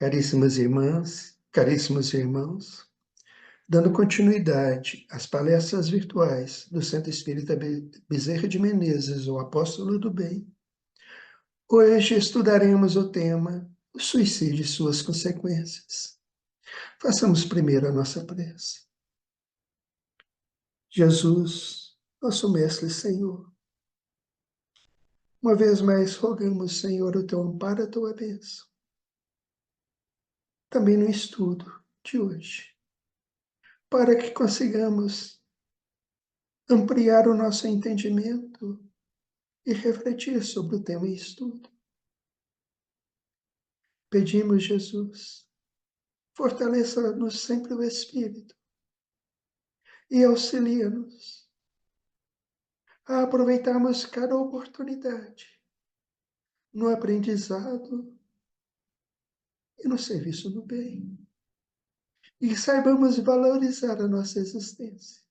Caríssimas irmãs, caríssimos irmãos, dando continuidade às palestras virtuais do Centro Espírita Bezerra de Menezes, o Apóstolo do Bem, hoje estudaremos o tema o suicídio e suas consequências. Façamos primeiro a nossa prece. Jesus, nosso Mestre e Senhor, uma vez mais rogamos, Senhor, o teu amparo, a tua bênção. Também no estudo de hoje, para que consigamos ampliar o nosso entendimento e refletir sobre o tema em estudo. Pedimos, Jesus, fortaleça-nos sempre o Espírito e auxilia-nos a aproveitarmos cada oportunidade no aprendizado e no serviço do bem. E saibamos valorizar a nossa existência.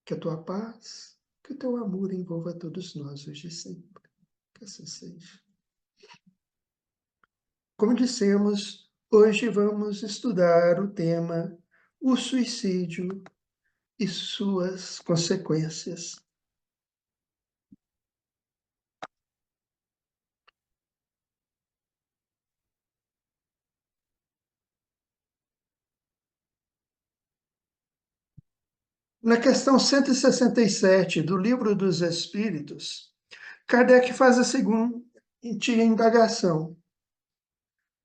Que a tua paz, que o teu amor envolva todos nós hoje e sempre. Que assim seja. Como dissemos, hoje vamos estudar o tema o suicídio e suas consequências. Na questão 167 do Livro dos Espíritos, Kardec faz a seguinte indagação: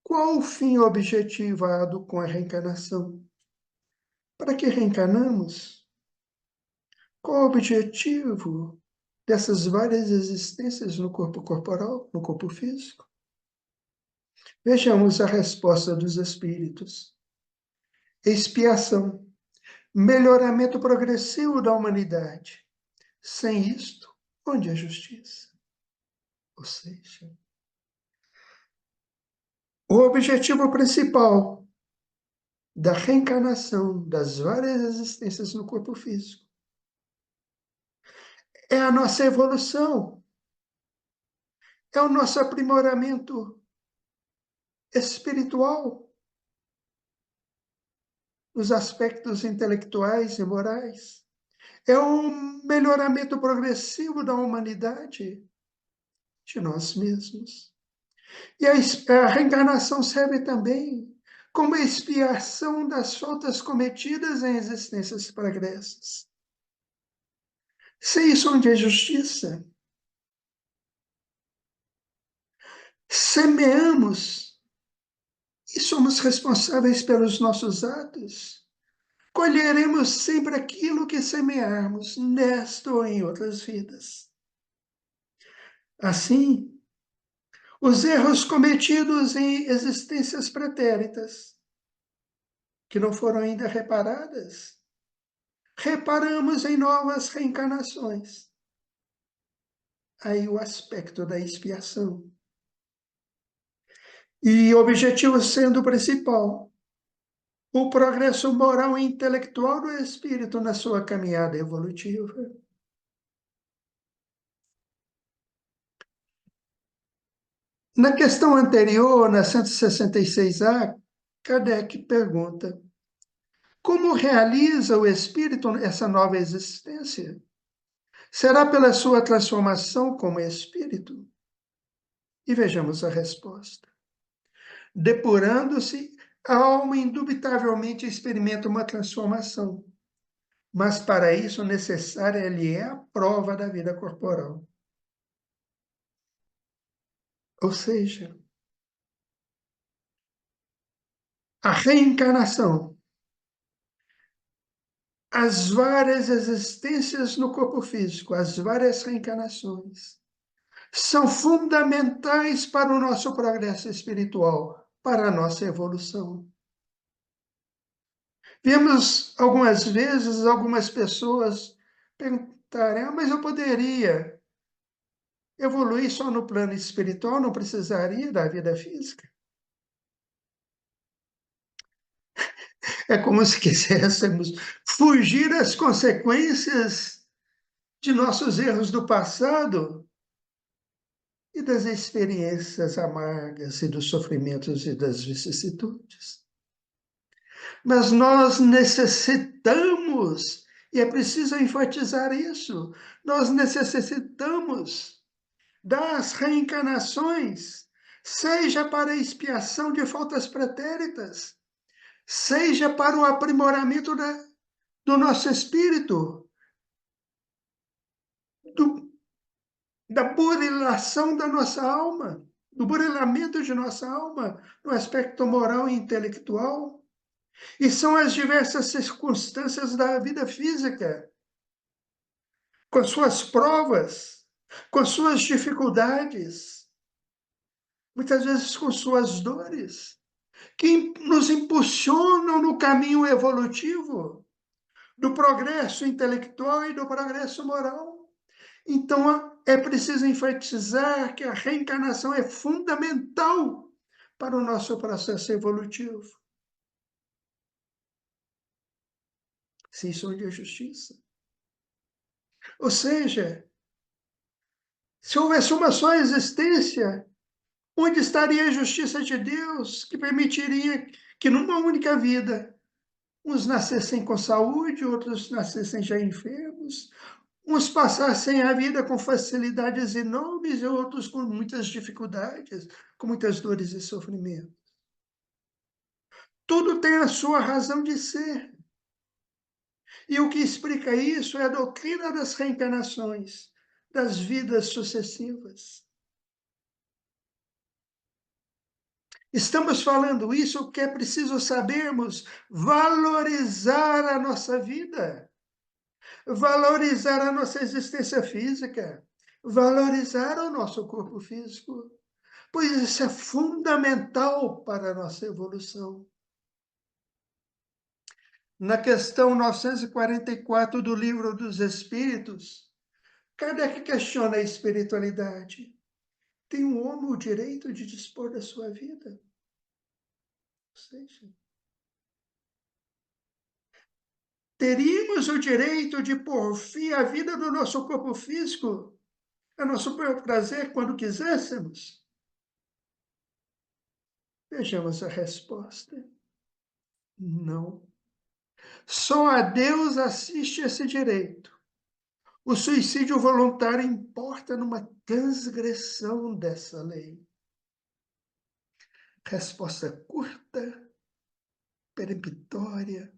qual o fim objetivado com a reencarnação? Para que reencarnamos? Qual o objetivo dessas várias existências no corpo corporal, no corpo físico? Vejamos a resposta dos Espíritos. Expiação, melhoramento progressivo da humanidade. Sem isto, onde a justiça? Ou seja, o objetivo principal da reencarnação das várias existências no corpo físico é a nossa evolução, é o nosso aprimoramento espiritual, nos aspectos intelectuais e morais, é um melhoramento progressivo da humanidade, de nós mesmos. E a reencarnação serve também como expiação das faltas cometidas em existências pregressas. Sem isso, onde é justiça? Semeamos e somos responsáveis pelos nossos atos. Colheremos sempre aquilo que semearmos nesta ou em outras vidas. Assim, os erros cometidos em existências pretéritas, que não foram ainda reparadas, reparamos em novas reencarnações. Aí o aspecto da expiação. E o objetivo sendo o principal, o progresso moral e intelectual do espírito na sua caminhada evolutiva. Na questão anterior, na 166A, Kardec pergunta: como realiza o espírito essa nova existência? Será pela sua transformação como espírito? E vejamos a resposta. Depurando-se, a alma indubitavelmente experimenta uma transformação, mas para isso necessária lhe é a prova da vida corporal. Ou seja, a reencarnação, as várias existências no corpo físico, as várias reencarnações, são fundamentais para o nosso progresso espiritual, para a nossa evolução. Vemos algumas vezes algumas pessoas perguntarem: mas eu poderia evoluir só no plano espiritual, não precisaria da vida física? É como se quiséssemos fugir às consequências de nossos erros do passado e das experiências amargas e dos sofrimentos e das vicissitudes. Mas nós necessitamos, e é preciso enfatizar isso, nós necessitamos das reencarnações, seja para a expiação de faltas pretéritas, seja para o aprimoramento do nosso espírito, do, da burilação da nossa alma, do burilamento de nossa alma, no aspecto moral e intelectual. E são as diversas circunstâncias da vida física, com suas provas, com suas dificuldades, muitas vezes com suas dores, que nos impulsionam no caminho evolutivo do progresso intelectual e do progresso moral. Então, é preciso enfatizar que a reencarnação é fundamental para o nosso processo evolutivo. Sim, isso é justiça. Ou seja, se houvesse uma só existência, onde estaria a justiça de Deus que permitiria que numa única vida uns nascessem com saúde, outros nascessem já enfermos, uns passassem a vida com facilidades enormes e outros com muitas dificuldades, com muitas dores e sofrimentos. Tudo tem a sua razão de ser. E o que explica isso é a doutrina das reencarnações, das vidas sucessivas. Estamos falando isso porque é preciso sabermos valorizar a nossa vida, valorizar a nossa existência física, valorizar o nosso corpo físico, pois isso é fundamental para a nossa evolução. Na questão 944 do Livro dos Espíritos, Kardec questiona a espiritualidade. Tem o homem o direito de dispor da sua vida? Ou seja, teríamos o direito de pôr fim à vida do nosso corpo físico, a nosso próprio prazer, quando quiséssemos? Vejamos a resposta. Não. Só a Deus assiste esse direito. O suicídio voluntário importa numa transgressão dessa lei. Resposta curta, peremptória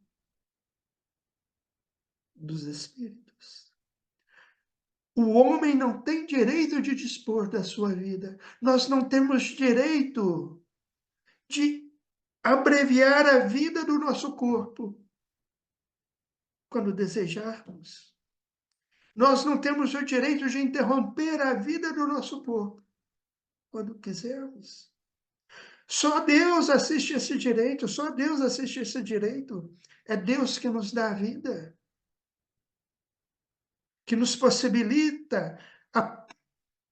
dos Espíritos. O homem não tem direito de dispor da sua vida. Nós não temos direito de abreviar a vida do nosso corpo quando desejarmos. Nós não temos o direito de interromper a vida do nosso corpo quando quisermos. Só Deus assiste esse direito, só Deus assiste esse direito. É Deus que nos dá a vida, que nos possibilita a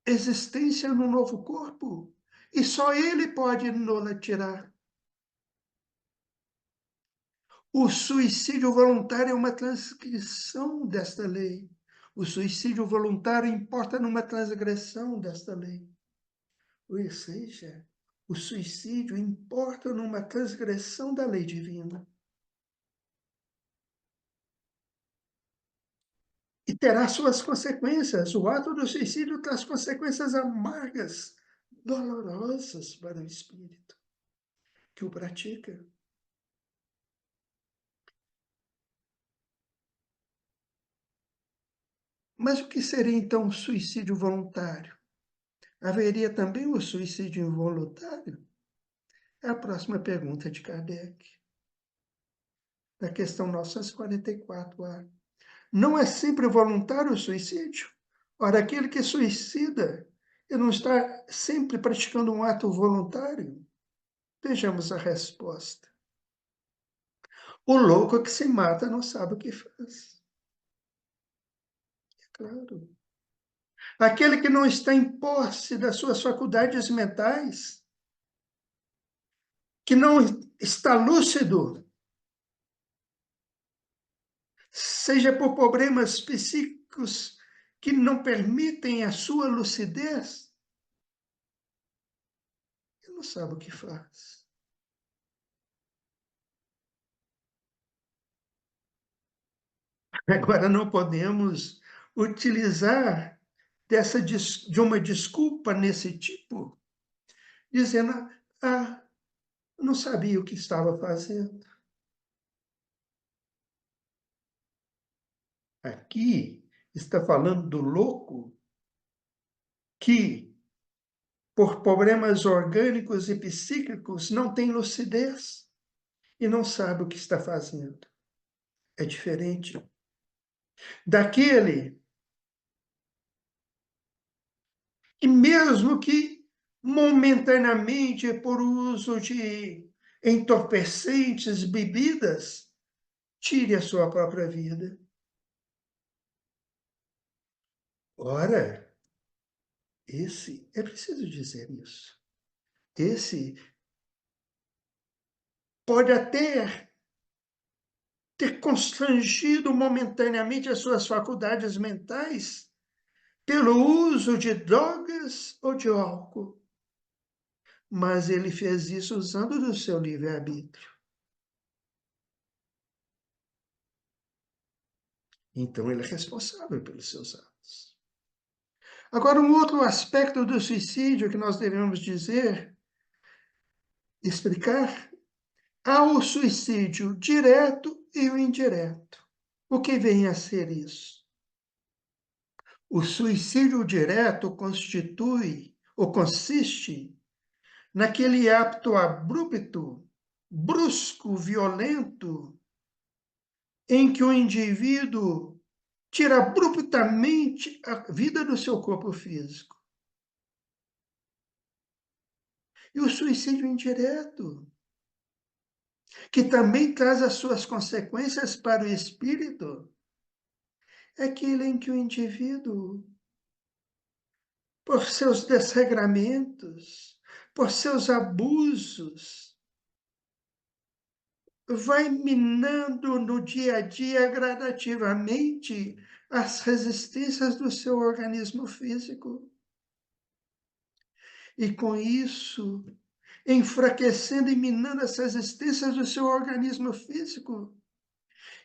existência no novo corpo. E só Ele pode nos tirar. O suicídio voluntário é uma transgressão desta lei. O suicídio voluntário importa numa transgressão desta lei. Ou seja, o suicídio importa numa transgressão da lei divina. E terá suas consequências. O ato do suicídio traz consequências amargas, dolorosas para o espírito que o pratica. Mas o que seria então o suicídio voluntário? Haveria também o suicídio involuntário? É a próxima pergunta de Kardec. Na questão 944A. Não é sempre voluntário o suicídio? Ora, aquele que suicida, ele não está sempre praticando um ato voluntário? Vejamos a resposta. O louco que se mata não sabe o que faz. É claro. Aquele que não está em posse das suas faculdades mentais, que não está lúcido, seja por problemas psíquicos que não permitem a sua lucidez, não sabe o que faz. Agora, não podemos utilizar de uma desculpa nesse tipo, dizendo: "Ah, eu não sabia o que estava fazendo". Aqui está falando do louco que, por problemas orgânicos e psíquicos, não tem lucidez e não sabe o que está fazendo. É diferente daquele que, mesmo que momentaneamente, por uso de entorpecentes, bebidas, tire a sua própria vida. Ora, esse, é preciso dizer isso, esse pode até ter constrangido momentaneamente as suas faculdades mentais pelo uso de drogas ou de álcool, mas ele fez isso usando do seu livre-arbítrio. Então ele é responsável pelos seus atos. Agora, um outro aspecto do suicídio que nós devemos explicar, há o suicídio direto e o indireto. O que vem a ser isso? O suicídio direto constitui ou consiste naquele ato abrupto, brusco, violento, em que o indivíduo tira abruptamente a vida do seu corpo físico. E o suicídio indireto, que também traz as suas consequências para o espírito, é aquele em que o indivíduo, por seus desregramentos, por seus abusos, vai minando no dia a dia gradativamente as resistências do seu organismo físico. E com isso, enfraquecendo e minando as resistências do seu organismo físico,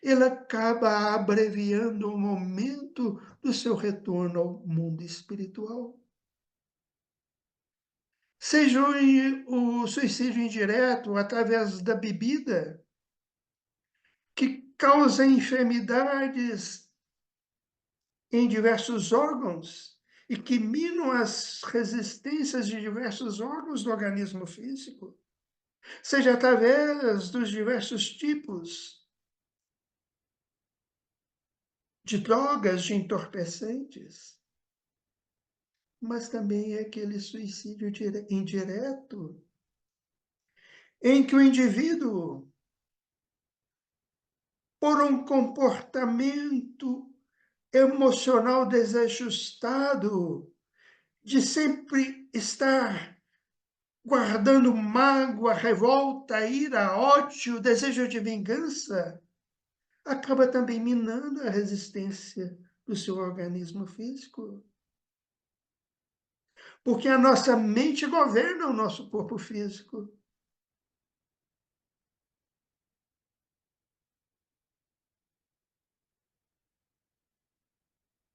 ele acaba abreviando o momento do seu retorno ao mundo espiritual. Seja o suicídio indireto através da bebida, que causa enfermidades em diversos órgãos e que minam as resistências de diversos órgãos do organismo físico, seja através dos diversos tipos de drogas, de entorpecentes, mas também é aquele suicídio indireto, em que o indivíduo, por um comportamento emocional desajustado, de sempre estar guardando mágoa, revolta, ira, ódio, desejo de vingança, acaba também minando a resistência do seu organismo físico. Porque a nossa mente governa o nosso corpo físico.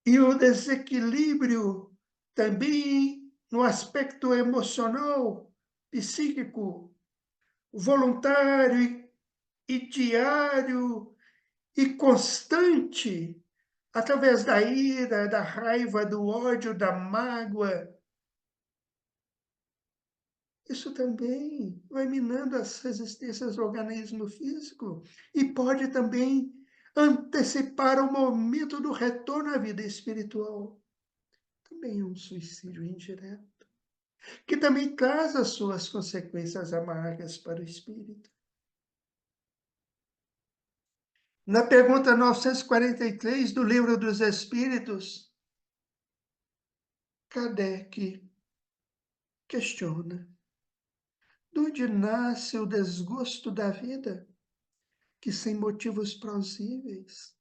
E o desequilíbrio também no aspecto emocional, psíquico, voluntário e diário e constante, através da ira, da raiva, do ódio, da mágoa. Isso também vai minando as resistências do organismo físico e pode também antecipar o momento do retorno à vida espiritual. Também é um suicídio indireto, que também traz as suas consequências amargas para o espírito. Na pergunta 943 do Livro dos Espíritos, Kardec questiona: de onde nasce o desgosto da vida, que sem motivos plausíveis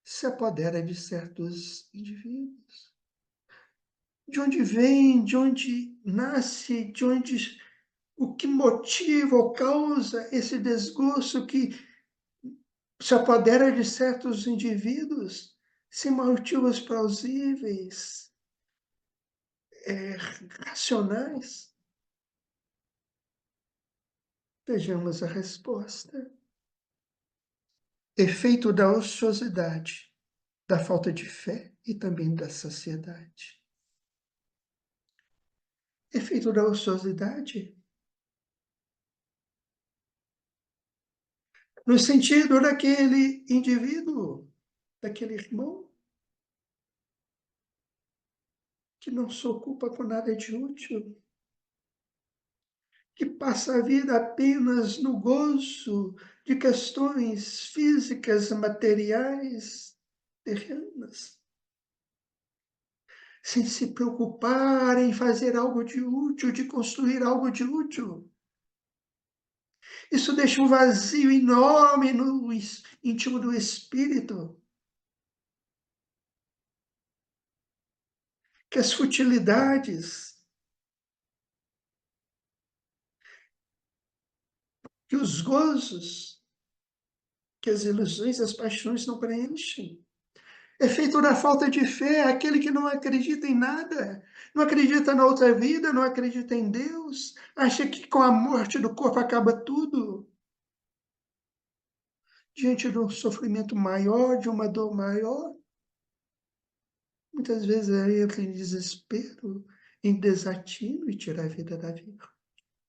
se apodera de certos indivíduos? De onde vem, de onde nasce, de onde o que motiva ou causa esse desgosto que se apodera de certos indivíduos sem motivos plausíveis, racionais? Vejamos a resposta. Efeito da ociosidade, da falta de fé e também da saciedade. Efeito da ociosidade, no sentido daquele indivíduo, daquele irmão, que não se ocupa com nada de útil, que passa a vida apenas no gozo de questões físicas, materiais, terrenas, sem se preocupar em fazer algo de útil, de construir algo de útil. Isso deixa um vazio enorme no íntimo do espírito, que as futilidades, que os gozos, que as ilusões, as paixões não preenchem. É feito da falta de fé, aquele que não acredita em nada, não acredita na outra vida, não acredita em Deus, acha que com a morte do corpo acaba tudo. Diante de um sofrimento maior, de uma dor maior, muitas vezes entra em desespero, em desatino e tira a vida da vida,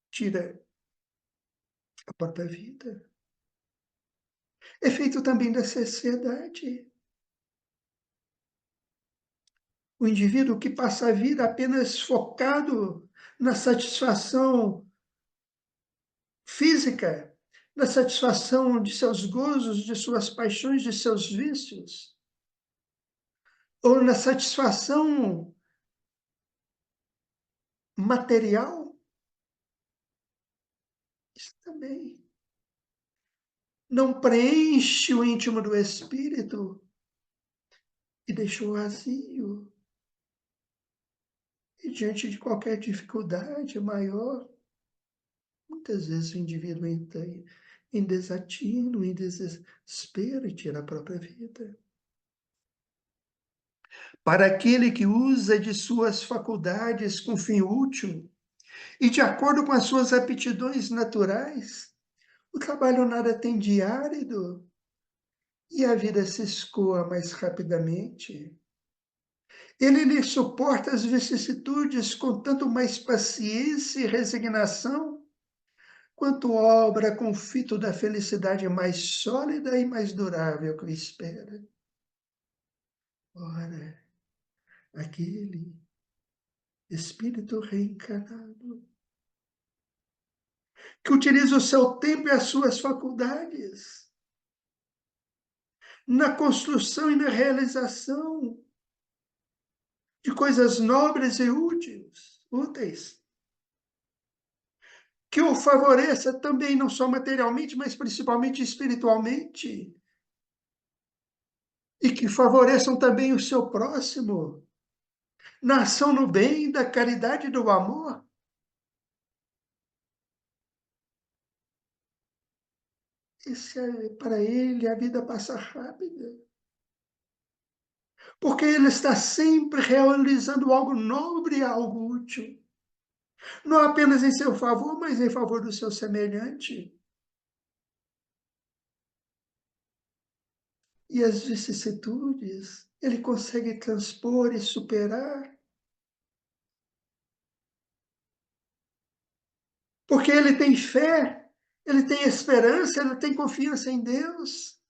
tira a própria vida. É feito também da sociedade. O indivíduo que passa a vida apenas focado na satisfação física, na satisfação de seus gozos, de suas paixões, de seus vícios, ou na satisfação material, isso também não preenche o íntimo do espírito e deixa o vazio. E diante de qualquer dificuldade maior, muitas vezes o indivíduo entra em desatino, em desespero e tira a própria vida. Para aquele que usa de suas faculdades com fim útil e de acordo com as suas aptidões naturais, o trabalho nada tem de árido e a vida se escoa mais rapidamente. Ele lhe suporta as vicissitudes com tanto mais paciência e resignação, quanto obra com o fito da felicidade mais sólida e mais durável que o espera. Ora, aquele espírito reencarnado, que utiliza o seu tempo e as suas faculdades na construção e na realização de coisas nobres e úteis, que o favoreça também não só materialmente, mas principalmente espiritualmente, e que favoreçam também o seu próximo, na ação no bem, da caridade e do amor. Para ele, a vida passa rápida, porque ele está sempre realizando algo nobre e algo útil, não apenas em seu favor, mas em favor do seu semelhante. E as vicissitudes ele consegue transpor e superar, porque ele tem fé, ele tem esperança, ele tem confiança em Deus.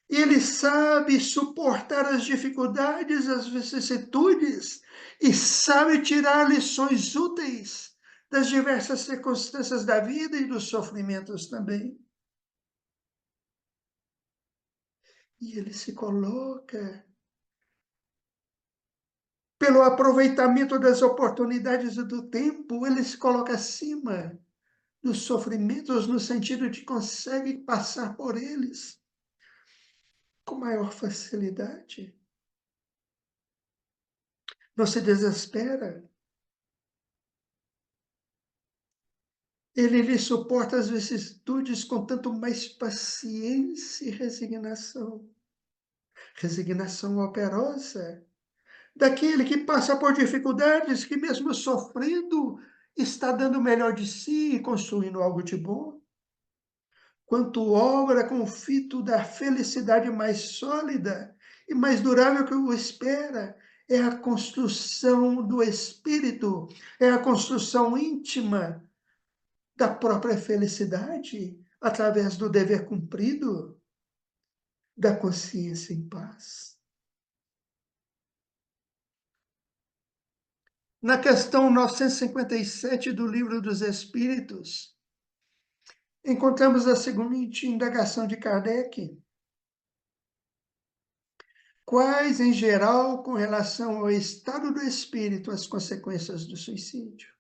E ele sabe suportar as dificuldades, as vicissitudes, e sabe tirar lições úteis das diversas circunstâncias da vida e dos sofrimentos também. E ele se coloca, pelo aproveitamento das oportunidades e do tempo, ele se coloca acima dos sofrimentos, no sentido de consegue passar por eles com maior facilidade. Não se desespera, Ele lhe suporta as vicissitudes com tanto mais paciência e resignação. Resignação operosa daquele que passa por dificuldades, que mesmo sofrendo, está dando o melhor de si e construindo algo de bom. Quanto obra com o fito da felicidade mais sólida e mais durável que o espera, é a construção do espírito, é a construção íntima da própria felicidade, através do dever cumprido, da consciência em paz. Na questão 957 do Livro dos Espíritos, encontramos a seguinte indagação de Kardec: quais, em geral, com relação ao estado do espírito, as consequências do suicídio?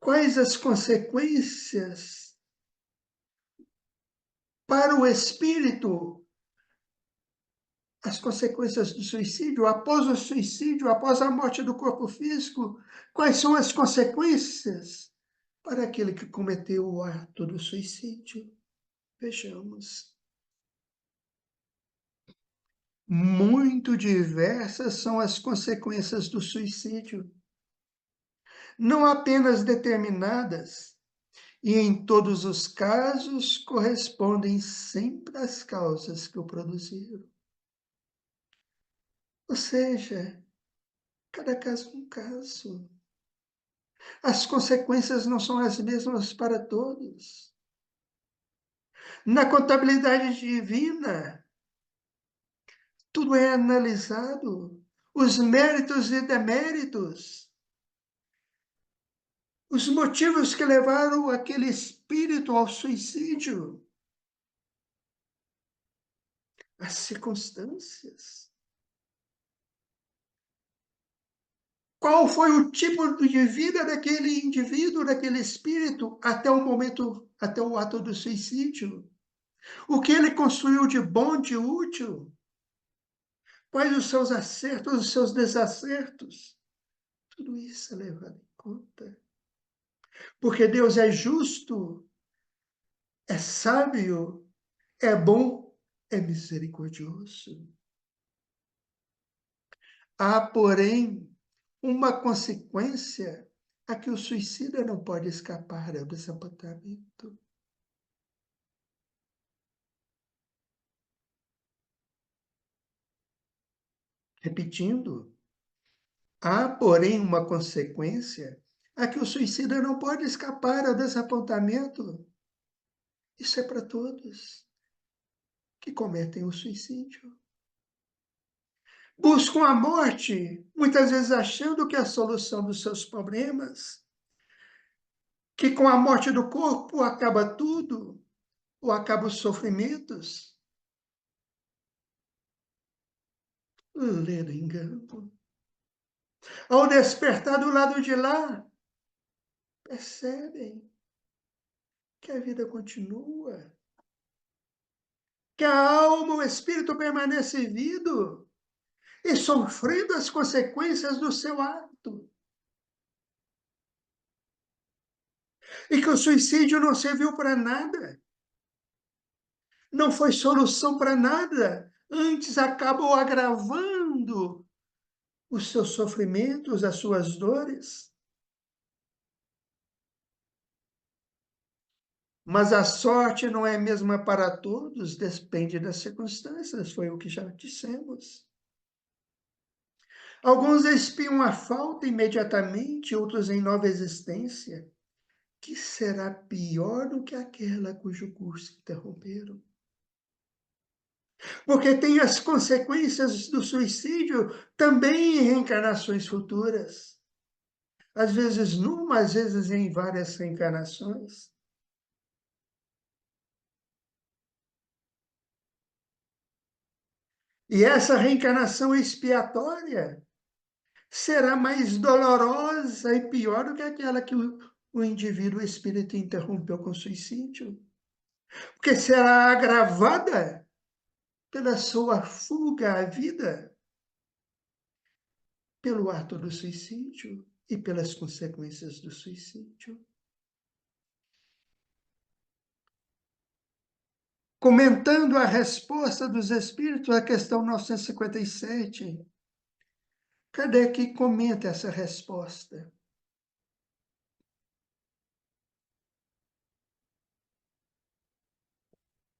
Quais as consequências para o espírito, as consequências do suicídio, após a morte do corpo físico? Quais são as consequências para aquele que cometeu o ato do suicídio? Vejamos. Muito diversas são as consequências do suicídio, não apenas determinadas, e em todos os casos correspondem sempre às causas que o produziram. Ou seja, cada caso é um caso. As consequências não são as mesmas para todos. Na contabilidade divina, tudo é analisado, os méritos e deméritos, os motivos que levaram aquele espírito ao suicídio, as circunstâncias. Qual foi o tipo de vida daquele indivíduo, daquele espírito, até o momento, até o ato do suicídio? O que ele construiu de bom, de útil? Quais os seus acertos, os seus desacertos? Tudo isso é levado em conta. Porque Deus é justo, é sábio, é bom, é misericordioso. Há, porém, uma consequência a que o suicida não pode escapar, é o desapontamento. Repetindo, há, porém, uma consequência a que o suicida não pode escapar, ao desapontamento. Isso é para todos que cometem o suicídio. Buscam a morte, muitas vezes achando que é a solução dos seus problemas, que com a morte do corpo acaba tudo, ou acabam os sofrimentos. Lendo engano. Ao despertar do lado de lá, percebem que a vida continua, que a alma, o espírito permanece vivo e sofrendo as consequências do seu ato. E que o suicídio não serviu para nada, não foi solução para nada, antes acabou agravando os seus sofrimentos, as suas dores. Mas a sorte não é a mesma para todos, depende das circunstâncias, foi o que já dissemos. Alguns espiam a falta imediatamente, outros em nova existência, que será pior do que aquela cujo curso interromperam. Porque tem as consequências do suicídio também em reencarnações futuras. Às vezes numa, às vezes em várias reencarnações. E essa reencarnação expiatória será mais dolorosa e pior do que aquela que o indivíduo, o espírito, interrompeu com suicídio. Porque será agravada pela sua fuga à vida, pelo ato do suicídio. e pelas consequências do suicídio. Comentando a resposta dos espíritos à questão 957, Kardec comenta essa resposta.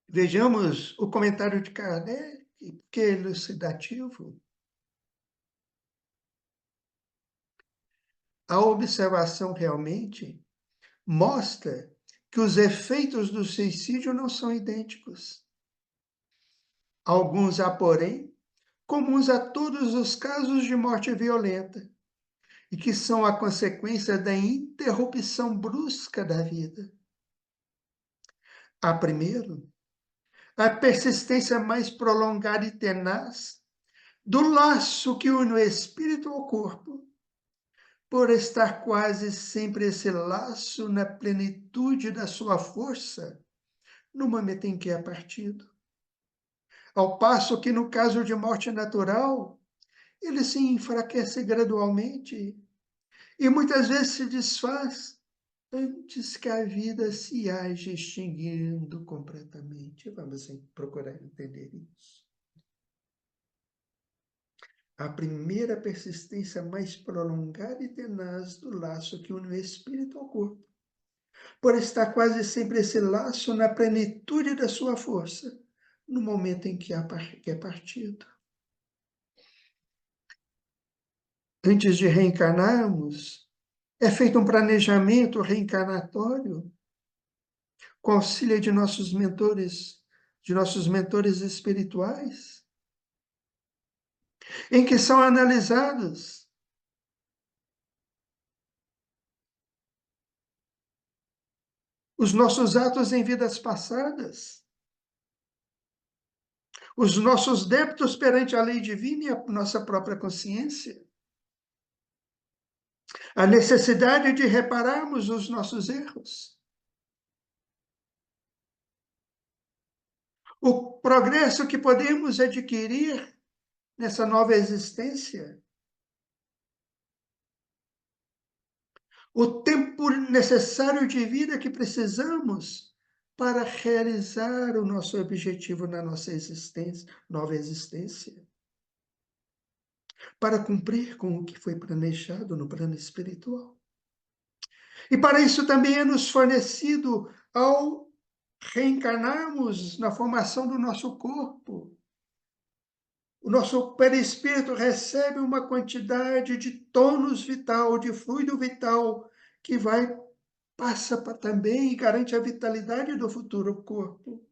Vejamos o comentário de Kardec, que é elucidativo. A observação realmente mostra que os efeitos do suicídio não são idênticos. Alguns há, porém, comuns a todos os casos de morte violenta, e que são a consequência da interrupção brusca da vida. Há, primeiro, a persistência mais prolongada e tenaz do laço que une o espírito ao corpo, por estar quase sempre esse laço na plenitude da sua força, no momento em que é partido. Ao passo que, no caso de morte natural, ele se enfraquece gradualmente e muitas vezes se desfaz antes que a vida se haja extinguindo completamente. Vamos procurar entender isso. A primeira persistência mais prolongada e tenaz do laço que une o espírito ao corpo, por estar quase sempre esse laço na plenitude da sua força, no momento em que é partido. Antes de reencarnarmos, é feito um planejamento reencarnatório com auxílio de nossos mentores espirituais, em que são analisados os nossos atos em vidas passadas, os nossos débitos perante a lei divina e a nossa própria consciência, a necessidade de repararmos os nossos erros, o progresso que podemos adquirir nessa nova existência, o tempo necessário de vida que precisamos para realizar o nosso objetivo na nossa existência, nova existência, para cumprir com o que foi planejado no plano espiritual. E para isso também é nos fornecido ao reencarnarmos na formação do nosso corpo. O nosso perispírito recebe uma quantidade de tônus vital, de fluido vital, que passa também e garante a vitalidade do futuro corpo.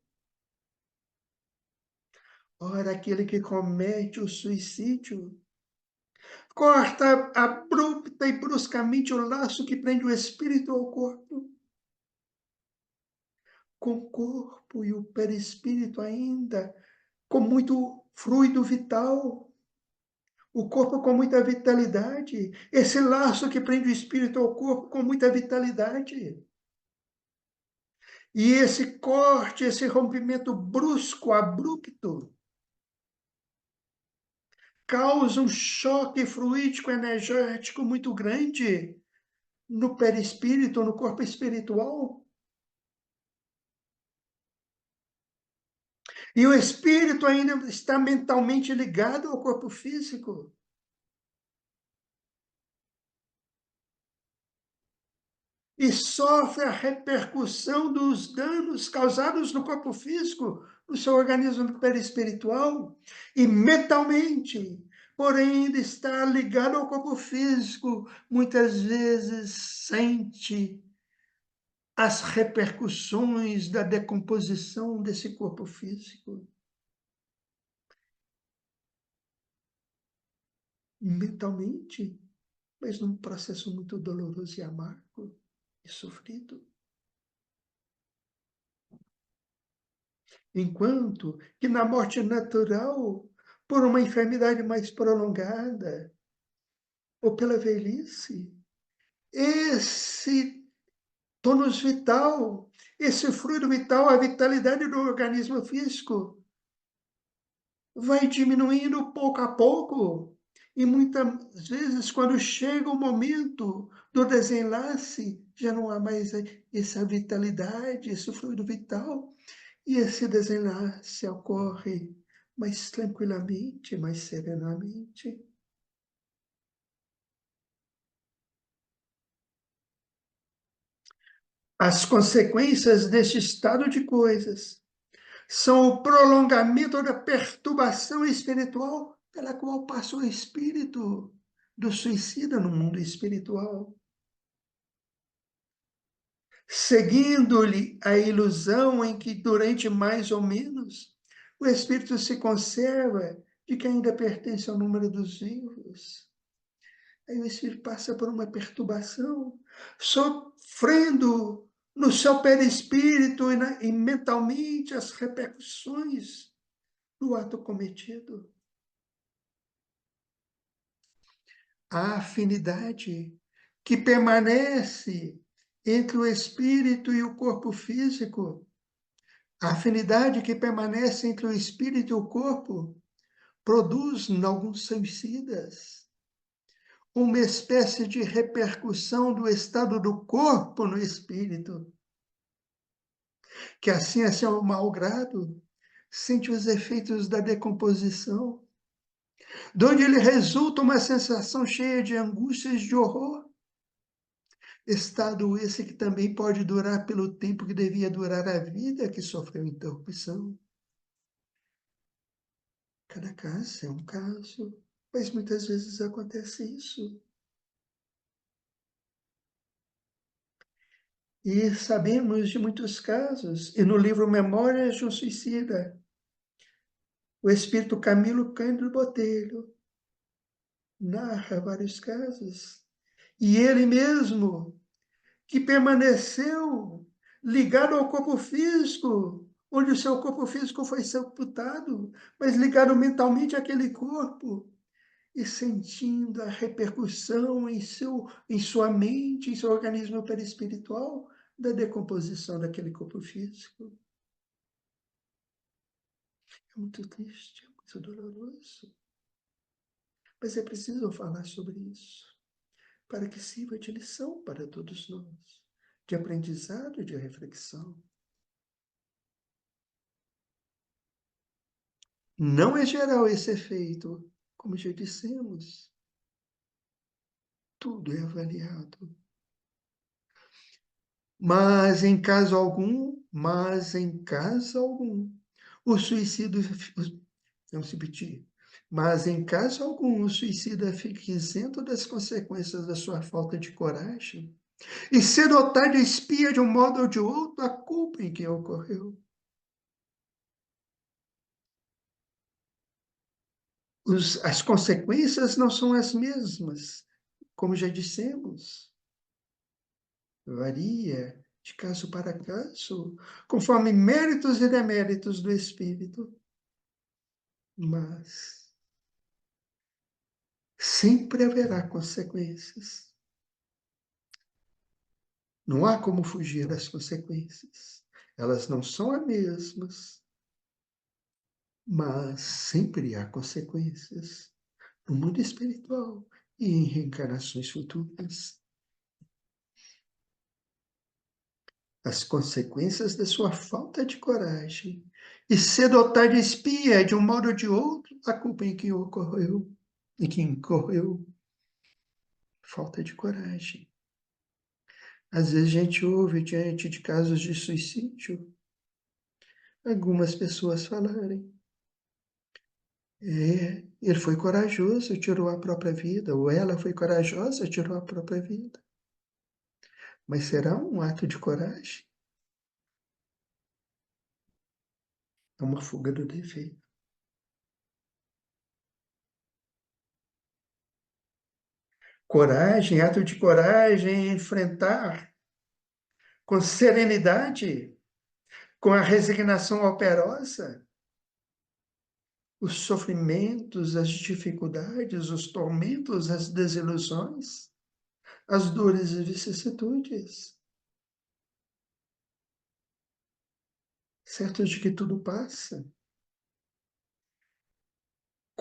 Ora, aquele que comete o suicídio corta abrupta e bruscamente o laço que prende o espírito ao corpo. Com o corpo e o perispírito ainda com muito fluido vital, o corpo com muita vitalidade, esse laço que prende o espírito ao corpo com muita vitalidade. E esse corte, esse rompimento brusco, abrupto, causa um choque fluídico energético muito grande no perispírito, no corpo espiritual. E o espírito ainda está mentalmente ligado ao corpo físico. E sofre a repercussão dos danos causados no corpo físico, no seu organismo perispiritual, e mentalmente, porém ainda está ligado ao corpo físico, muitas vezes sente as repercussões da decomposição desse corpo físico. Mentalmente, mas num processo muito doloroso e amargo e sofrido. Enquanto que na morte natural, por uma enfermidade mais prolongada, ou pela velhice, esse tônus vital, esse fluido vital, a vitalidade do organismo físico, vai diminuindo pouco a pouco, E muitas vezes, quando chega o momento do desenlace, já não há mais essa vitalidade, esse fluido vital, e esse desenlace ocorre mais tranquilamente, mais serenamente. As consequências deste estado de coisas são o prolongamento da perturbação espiritual pela qual passa o espírito do suicida no mundo espiritual, seguindo-lhe a ilusão em que, durante mais ou menos, o espírito se conserva de que ainda pertence ao número dos vivos. Aí o espírito passa por uma perturbação, sofrendo no seu perispírito e mentalmente as repercussões do ato cometido. A afinidade que permanece entre o espírito e o corpo físico, a afinidade que permanece entre o espírito e o corpo, produz, em alguns suicidas, uma espécie de repercussão do estado do corpo no espírito, que assim, a seu mau grado, sente os efeitos da decomposição, de onde lhe resulta uma sensação cheia de angústias e de horror. Estado esse que também pode durar pelo tempo que devia durar a vida que sofreu interrupção. Cada caso é um caso, mas muitas vezes acontece isso. E sabemos de muitos casos, e no livro Memórias de um Suicida, o espírito Camilo Cândido Botelho narra vários casos. E ele mesmo, que permaneceu ligado ao corpo físico, onde o seu corpo físico foi sepultado, mas ligado mentalmente àquele corpo, e sentindo a repercussão em sua mente, em seu organismo perispiritual, da decomposição daquele corpo físico. É muito triste, é muito doloroso. Mas é preciso falar sobre isso, para que sirva de lição para todos nós, de aprendizado e de reflexão. Não é geral esse efeito, como já dissemos. Tudo é avaliado. Mas em caso algum, o suicídio, não se repetir, mas em caso algum, o suicida fica isento das consequências da sua falta de coragem e cedo ou tarde expia de um modo ou de outro a culpa em que ocorreu. As consequências não são as mesmas, como já dissemos. Varia de caso para caso, conforme méritos e deméritos do espírito. Mas sempre haverá consequências. Não há como fugir das consequências. Elas não são as mesmas, mas sempre há consequências no mundo espiritual e em reencarnações futuras. As consequências da sua falta de coragem e cedo ou tarde expia, de um modo ou de outro, a culpa em que ocorreu, em que incorreu. Falta de coragem. Às vezes a gente ouve, diante de casos de suicídio, algumas pessoas falarem: ele foi corajoso, tirou a própria vida, ou ela foi corajosa, tirou a própria vida. Mas será um ato de coragem? É uma fuga do dever. Coragem, ato de coragem é enfrentar com serenidade, com a resignação operosa, os sofrimentos, as dificuldades, os tormentos, as desilusões, as dores e vicissitudes, certos de que tudo passa,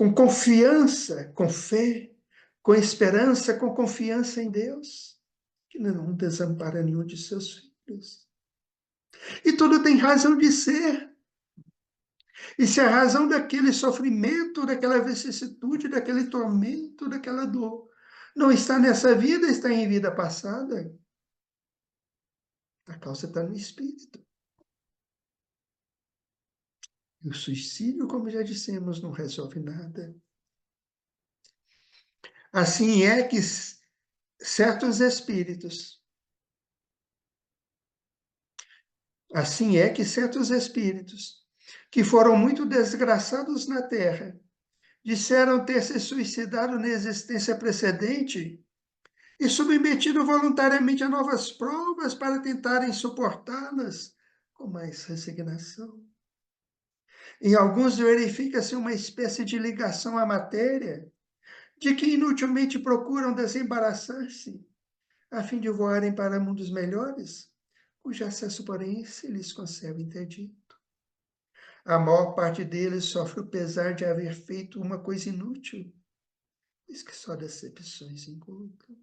com confiança, com fé, com esperança, com confiança em Deus, que não desampara nenhum de seus filhos. E tudo tem razão de ser. E se a razão daquele sofrimento, daquela vicissitude, daquele tormento, daquela dor, não está nessa vida, está em vida passada, a causa está no espírito. E o suicídio, como já dissemos, não resolve nada. Assim é que certos espíritos, assim é que certos espíritos, que foram muito desgraçados na Terra, disseram ter se suicidado na existência precedente e submetido voluntariamente a novas provas para tentarem suportá-las com mais resignação. Em alguns verifica-se uma espécie de ligação à matéria, de que inutilmente procuram desembaraçar-se, a fim de voarem para mundos melhores, cujo acesso, porém, se lhes concebe interdito. A maior parte deles sofre o pesar de haver feito uma coisa inútil, pois que só decepções encontram.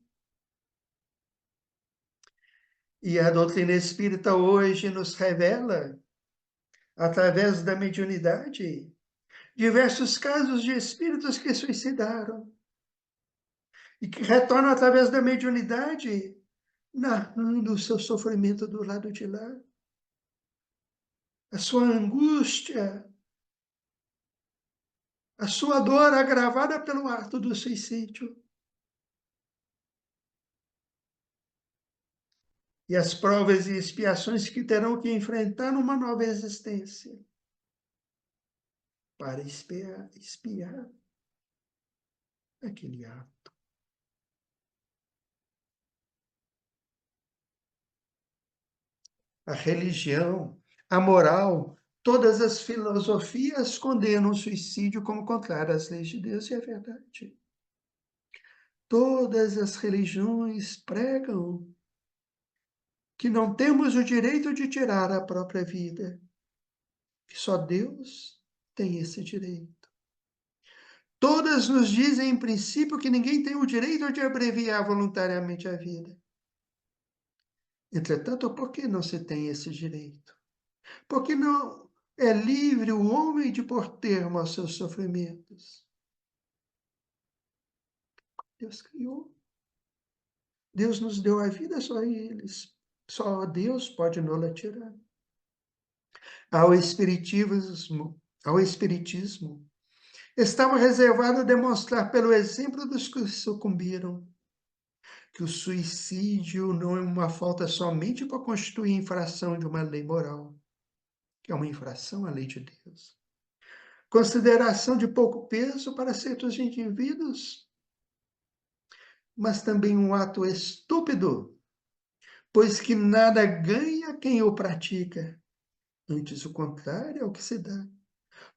E a doutrina espírita hoje nos revela, através da mediunidade, diversos casos de espíritos que suicidaram e que retornam através da mediunidade, narrando o seu sofrimento do lado de lá, a sua angústia, a sua dor agravada pelo ato do suicídio. E as provas e expiações que terão que enfrentar numa nova existência para expiar aquele ato. A religião, a moral, todas as filosofias condenam o suicídio como contrário às leis de Deus, e é verdade. Todas as religiões pregam que não temos o direito de tirar a própria vida, que só Deus tem esse direito. Todas nos dizem, em princípio, que ninguém tem o direito de abreviar voluntariamente a vida. Entretanto, por que não se tem esse direito? Porque não é livre o homem de pôr termo aos seus sofrimentos. Deus criou. Deus nos deu a vida, só eles. Só Deus pode nos tirar. Ao Espiritismo, estava reservado demonstrar pelo exemplo dos que sucumbiram que o suicídio não é uma falta somente para constituir infração de uma lei moral, que é uma infração à lei de Deus. Consideração de pouco peso para certos indivíduos, mas também um ato estúpido, pois que nada ganha quem o pratica. Antes, o contrário é o que se dá.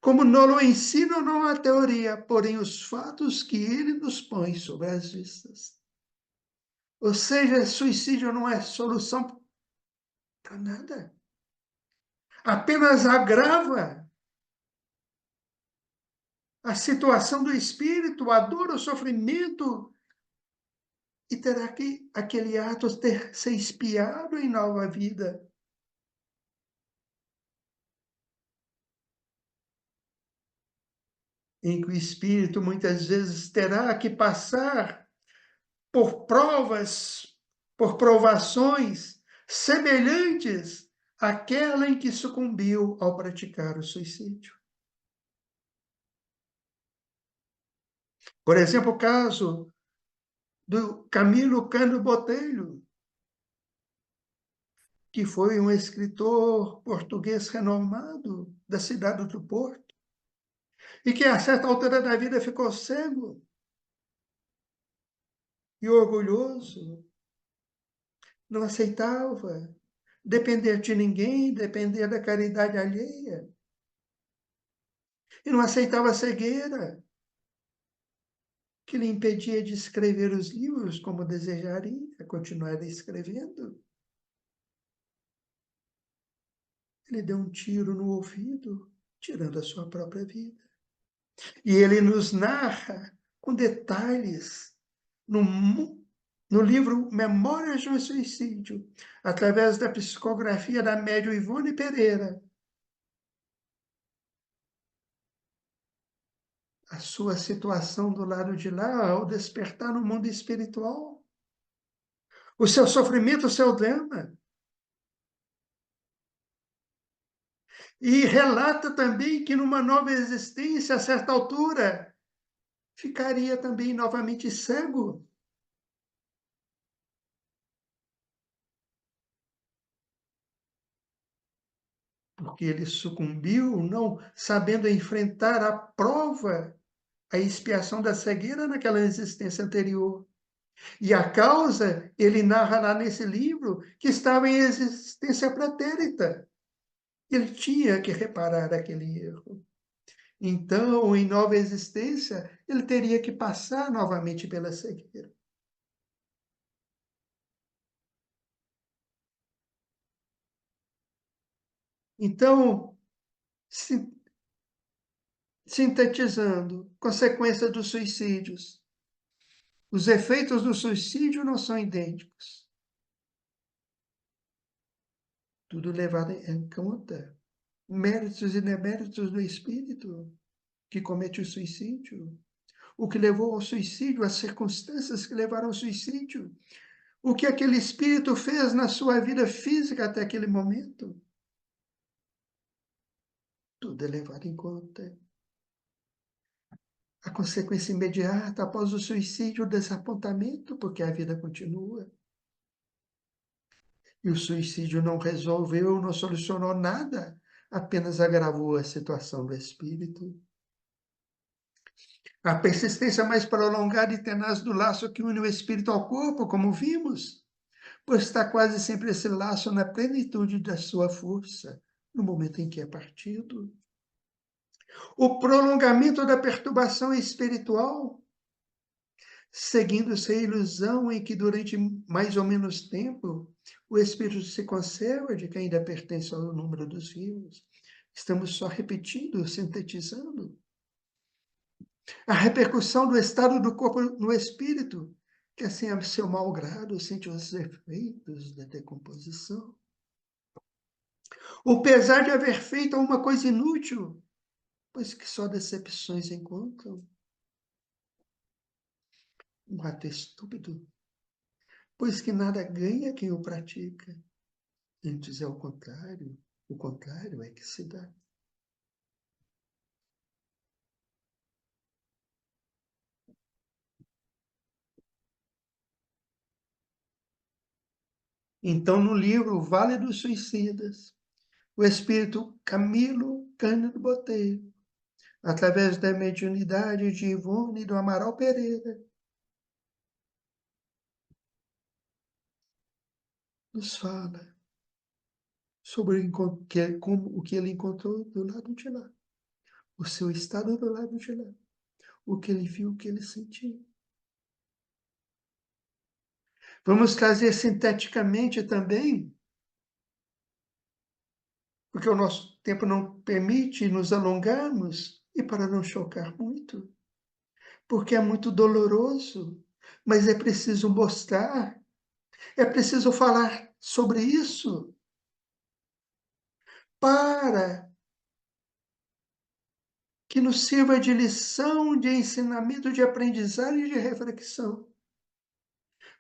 Como não o ensina não a teoria, porém os fatos que ele nos põe sobre as vistas. Ou seja, suicídio não é solução para nada. Apenas agrava a situação do espírito, a dor, o sofrimento, e terá que aquele ato ser expiado em nova vida. Em que o espírito muitas vezes terá que passar por provas, por provações semelhantes àquela em que sucumbiu ao praticar o suicídio. Por exemplo, o caso do Camilo Cândido Botelho, que foi um escritor português renomado da cidade do Porto, e que a certa altura da vida ficou cego e orgulhoso, não aceitava depender de ninguém, depender da caridade alheia, e não aceitava a cegueira, que lhe impedia de escrever os livros como desejaria, continuar escrevendo. Ele deu um tiro no ouvido, tirando a sua própria vida. E ele nos narra com detalhes no, no livro Memórias de um Suicídio, através da psicografia da médium Ivone Pereira, a sua situação do lado de lá, ao despertar no mundo espiritual, o seu sofrimento, o seu drama. E relata também que numa nova existência, a certa altura, ficaria também novamente cego. Porque ele sucumbiu, não sabendo enfrentar a prova, a expiação da cegueira naquela existência anterior. E a causa, ele narra lá nesse livro, que estava em existência pretérita. Ele tinha que reparar aquele erro. Então, em nova existência, ele teria que passar novamente pela cegueira. Então, sintetizando, consequência dos suicídios. Os efeitos do suicídio não são idênticos. Tudo levado em conta. Méritos e deméritos do espírito que comete o suicídio. O que levou ao suicídio, as circunstâncias que levaram ao suicídio. O que aquele espírito fez na sua vida física até aquele momento. Tudo é levado em conta. A consequência imediata após o suicídio, o desapontamento, porque a vida continua. E o suicídio não resolveu, não solucionou nada, apenas agravou a situação do espírito. A persistência mais prolongada e tenaz do laço que une o espírito ao corpo, como vimos, pois está quase sempre esse laço na plenitude da sua força, no momento em que é partido. O prolongamento da perturbação espiritual, seguindo-se a ilusão em que durante mais ou menos tempo o espírito se conserva de que ainda pertence ao número dos vivos. Estamos só repetindo, sintetizando. A repercussão do estado do corpo no espírito, que assim a seu mau grado sente os efeitos da decomposição. O pesar de haver feito uma coisa inútil, pois que só decepções encontram. Um ato estúpido, pois que nada ganha quem o pratica. Antes é o contrário é que se dá. Então, no livro O Vale dos Suicidas, o espírito Camilo Cândido Botelho, através da mediunidade de Ivone e do Amaral Pereira, nos fala sobre o que ele encontrou do lado de lá, o seu estado do lado de lá, o que ele viu, o que ele sentiu. Vamos trazer sinteticamente também, porque o nosso tempo não permite nos alongarmos, e para não chocar muito, porque é muito doloroso, mas é preciso mostrar, é preciso falar sobre isso, para que nos sirva de lição, de ensinamento, de aprendizagem e de reflexão,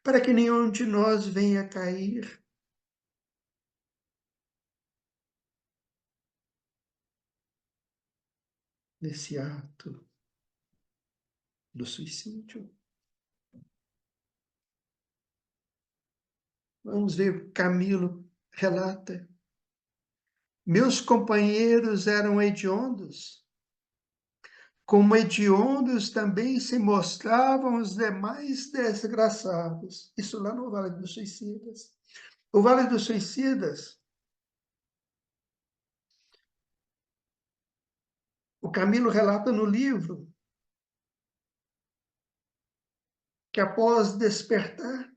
para que nenhum de nós venha cair nesse ato do suicídio. Vamos ver, Camilo relata: meus companheiros eram hediondos, como hediondos também se mostravam os demais desgraçados. Isso lá no Vale dos Suicidas. O Vale dos Suicidas, o Camilo relata no livro que após despertar,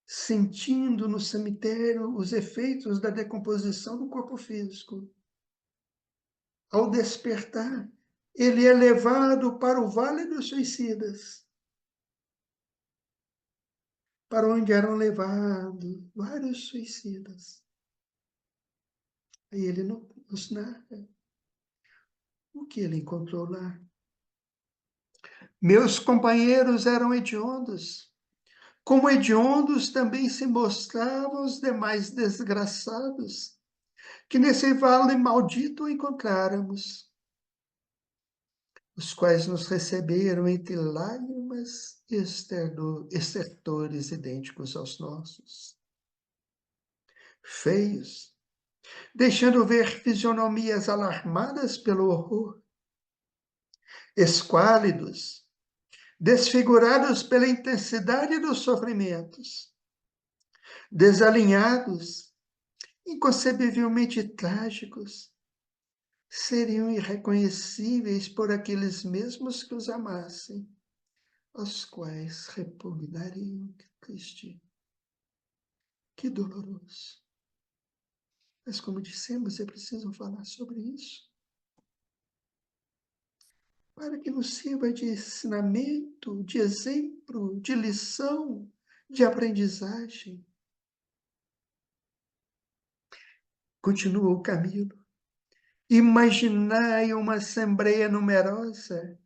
sentindo no cemitério os efeitos da decomposição do corpo físico, ao despertar, ele é levado para o Vale dos Suicidas, para onde eram levados vários suicidas. Aí ele nos narra o que ele encontrou lá. Meus companheiros eram hediondos, como hediondos também se mostravam os demais desgraçados, que nesse vale maldito encontráramos, os quais nos receberam entre lágrimas e estertores idênticos aos nossos, feios, deixando ver fisionomias alarmadas pelo horror, esquálidos, desfigurados pela intensidade dos sofrimentos, desalinhados, inconcebivelmente trágicos, seriam irreconhecíveis por aqueles mesmos que os amassem, aos quais repugnariam. Que triste, que doloroso. Mas, como dissemos, é preciso falar sobre isso, para que nos sirva de ensinamento, de exemplo, de lição, de aprendizagem. Continua o Camilo. Imaginai uma assembleia numerosa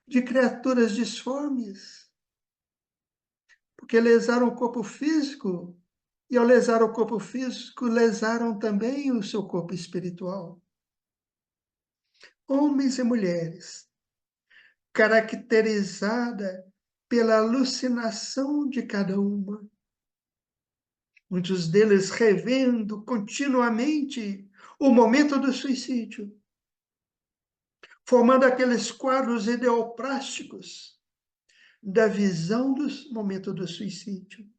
de criaturas disformes, porque lesaram o corpo físico, e ao lesar o corpo físico, lesaram também o seu corpo espiritual. Homens e mulheres, caracterizada pela alucinação de cada uma, muitos deles revendo continuamente o momento do suicídio, formando aqueles quadros ideoplásticos da visão do momento do suicídio.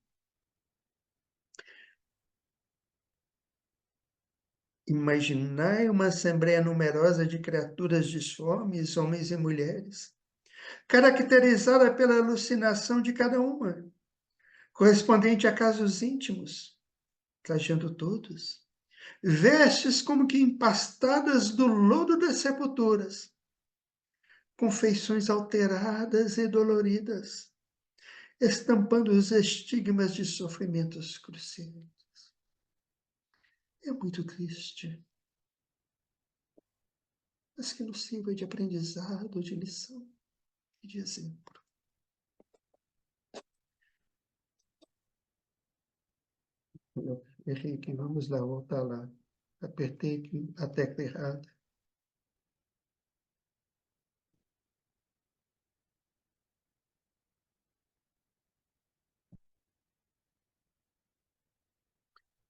Imaginai uma assembleia numerosa de criaturas disformes, homens e mulheres, caracterizada pela alucinação de cada uma, correspondente a casos íntimos, trajando todos, vestes como que empastadas do lodo das sepulturas, com feições alteradas e doloridas, estampando os estigmas de sofrimentos cruciais. É muito triste, mas que nos sirva de aprendizado, de lição e de exemplo. Eu errei aqui, vamos lá, voltar lá. Apertei aqui a tecla errada.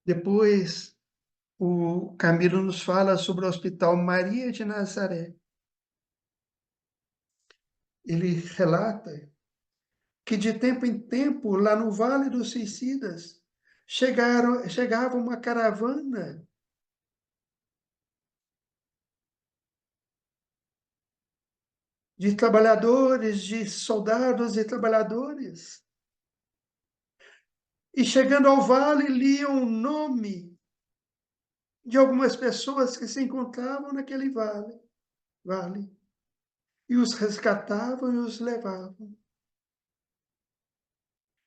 Depois, o Camilo nos fala sobre o Hospital Maria de Nazaré. Ele relata que de tempo em tempo, lá no Vale dos Suicidas, chegava uma caravana de trabalhadores, de soldados e trabalhadores. E chegando ao vale, liam o nome de algumas pessoas que se encontravam naquele vale, e os resgatavam e os levavam.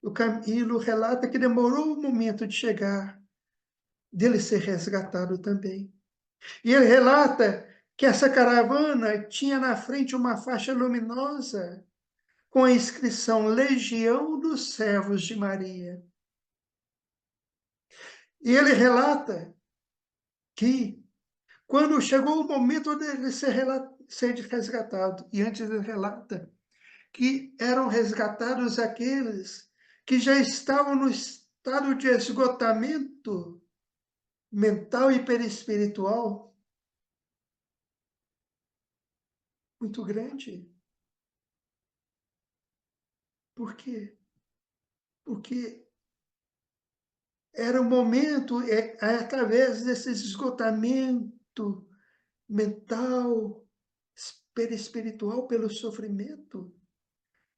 O Camilo relata que demorou o momento de chegar, dele ser resgatado também. E ele relata que essa caravana tinha na frente uma faixa luminosa com a inscrição Legião dos Servos de Maria. E ele relata que, quando chegou o momento dele ser resgatado, e antes ele relata que eram resgatados aqueles que já estavam no estado de esgotamento mental e perispiritual muito grande. Por quê? Porque era o momento, através desse esgotamento mental, perispiritual, pelo sofrimento,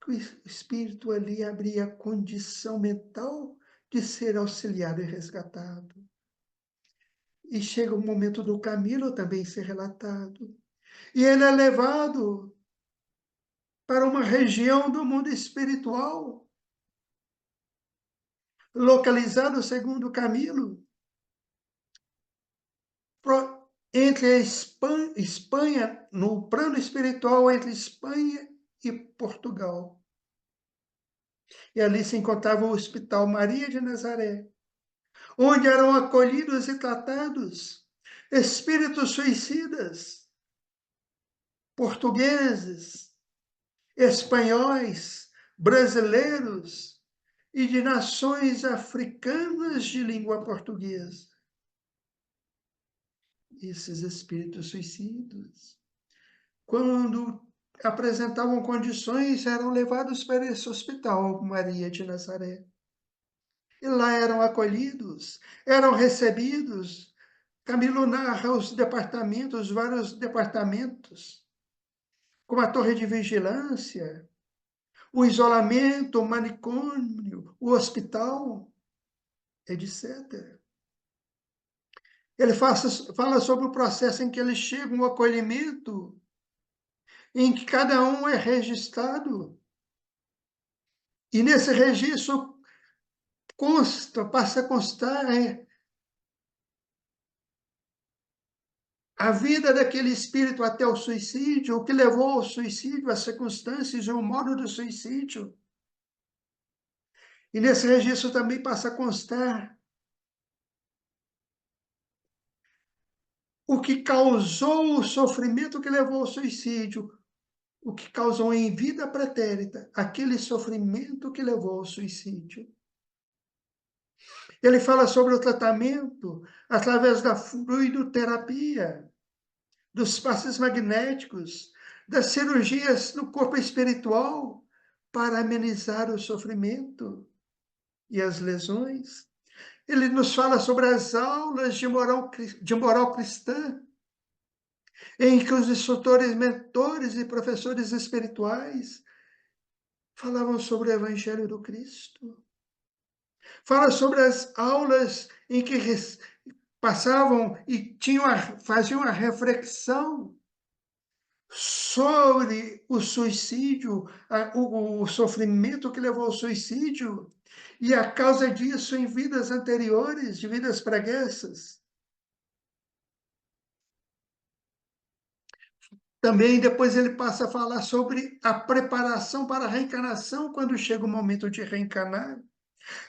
que o espírito ali abria a condição mental de ser auxiliado e resgatado. E chega o momento do Camilo também ser relatado. E ele é levado para uma região do mundo espiritual, localizado, segundo Camilo, entre a Espanha, no plano espiritual, entre Espanha e Portugal. E ali se encontrava o Hospital Maria de Nazaré, onde eram acolhidos e tratados espíritos suicidas, portugueses, espanhóis, brasileiros e de nações africanas de língua portuguesa. Esses espíritos suicidas, quando apresentavam condições, eram levados para esse hospital Maria de Nazaré. E lá eram acolhidos, eram recebidos. Camilo narra os departamentos, vários departamentos, como a torre de vigilância, o isolamento, o manicômio, o hospital, etc. Ele fala sobre o processo em que eles chegam ao acolhimento, em que cada um é registrado. E nesse registro passa a constar a vida daquele espírito até o suicídio, o que levou ao suicídio, as circunstâncias e o modo do suicídio. E nesse registro também passa a constar o que causou o sofrimento que levou ao suicídio, o que causou em vida pretérita aquele sofrimento que levou ao suicídio. Ele fala sobre o tratamento através da fluidoterapia, dos passes magnéticos, das cirurgias no corpo espiritual para amenizar o sofrimento e as lesões. Ele nos fala sobre as aulas de moral cristã, em que os instrutores, mentores e professores espirituais falavam sobre o Evangelho do Cristo. Fala sobre as aulas em que passavam e faziam a reflexão sobre o suicídio, o sofrimento que levou ao suicídio e a causa disso em vidas anteriores, de vidas pregressas. Também depois ele passa a falar sobre a preparação para a reencarnação, quando chega o momento de reencarnar,